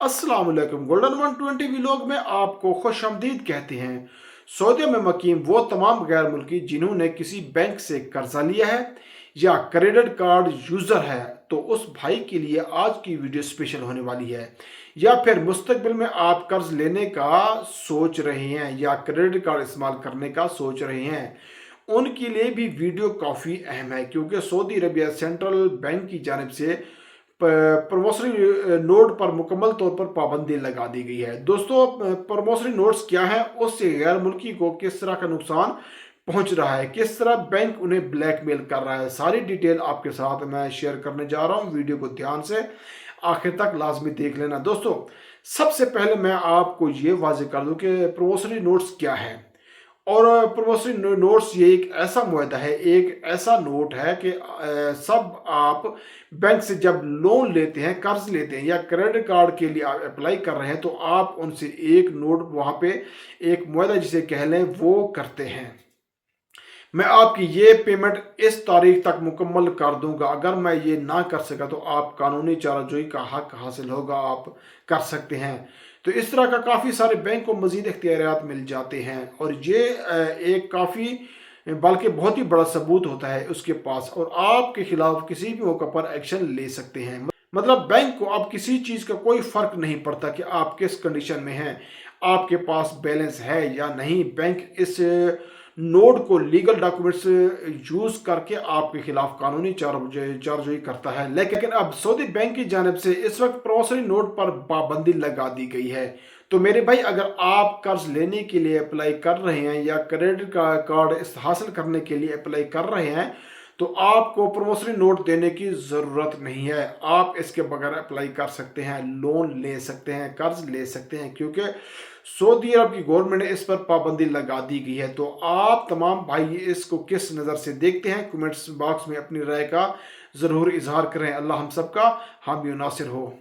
अस्सलाम वालेकुम। Golden 120 vlog में आपको खुश आमदीद कहते हैं। सऊदी में मकीम वो तमाम गैर मुल्की जिन्होंने किसी बैंक से कर्जा लिया है या क्रेडिट कार्ड यूज़र है, तो उस भाई के लिए आज की वीडियो स्पेशल होने वाली है। या फिर मुस्तकबिल में आप कर्ज लेने का सोच रहे हैं या क्रेडिट कार्ड इस्तेमाल करने का सोच रहे हैं, उनके लिए भी वीडियो काफ़ी अहम है, क्योंकि सऊदी अरबिया सेंट्रल बैंक की जानिब से प्रमोशनरी नोट पर मुकम्मल तौर पर पाबंदी लगा दी गई है। दोस्तों, प्रमोशनरी नोट्स क्या है, उससे गैर मुल्की को किस तरह का नुकसान पहुंच रहा है, किस तरह बैंक उन्हें ब्लैकमेल कर रहा है, सारी डिटेल आपके साथ मैं शेयर करने जा रहा हूं। वीडियो को ध्यान से आखिर तक लाजमी देख लेना। दोस्तों, सबसे पहले मैं आपको ये वाजे कर दूं कि प्रमोशनरी नोट्स क्या है। और प्रोमिसरी नोट्स ये एक ऐसा मुआहदा है, एक ऐसा नोट है कि सब आप बैंक से जब लोन लेते हैं, कर्ज लेते हैं या क्रेडिट कार्ड के लिए आप अप्लाई कर रहे हैं, तो आप उनसे एक नोट वहाँ पे एक मुआहदा जिसे कह लें वो करते हैं। मैं आपकी ये पेमेंट इस तारीख तक मुकम्मल कर दूंगा, अगर मैं ये ना कर सका तो आप कानूनी चाराजोई का हक हासिल होगा, आप कर सकते हैं। तो इस तरह का काफ़ी सारे बैंक को मज़ीद इख्तियारात मिल जाते हैं, और ये एक काफ़ी बल्कि बहुत ही बड़ा सबूत होता है उसके पास, और आपके खिलाफ किसी भी मौके पर एक्शन ले सकते हैं। मतलब बैंक को अब किसी चीज़ का कोई फ़र्क नहीं पड़ता कि आप किस कंडीशन में हैं, आपके पास बैलेंस है या नहीं। बैंक इस नोट को लीगल डॉक्यूमेंट्स यूज करके आपके खिलाफ कानूनी चार्जोई करता है। लेकिन अब सऊदी बैंक की जानिब से इस वक्त प्रॉमिसरी नोट पर पाबंदी लगा दी गई है। तो मेरे भाई, अगर आप कर्ज लेने के लिए अप्लाई कर रहे हैं या क्रेडिट कार्ड हासिल करने के लिए अप्लाई कर रहे हैं, तो आपको प्रॉमिसरी नोट देने की ज़रूरत नहीं है। आप इसके बगैर अप्लाई कर सकते हैं, लोन ले सकते हैं, कर्ज ले सकते हैं, क्योंकि सऊदी अरब की गवर्नमेंट ने इस पर पाबंदी लगा दी गई है। तो आप तमाम भाई इसको किस नज़र से देखते हैं, कमेंट्स बॉक्स में अपनी राय का ज़रूर इजहार करें। अल्लाह हम सबका हामी नासिर हो।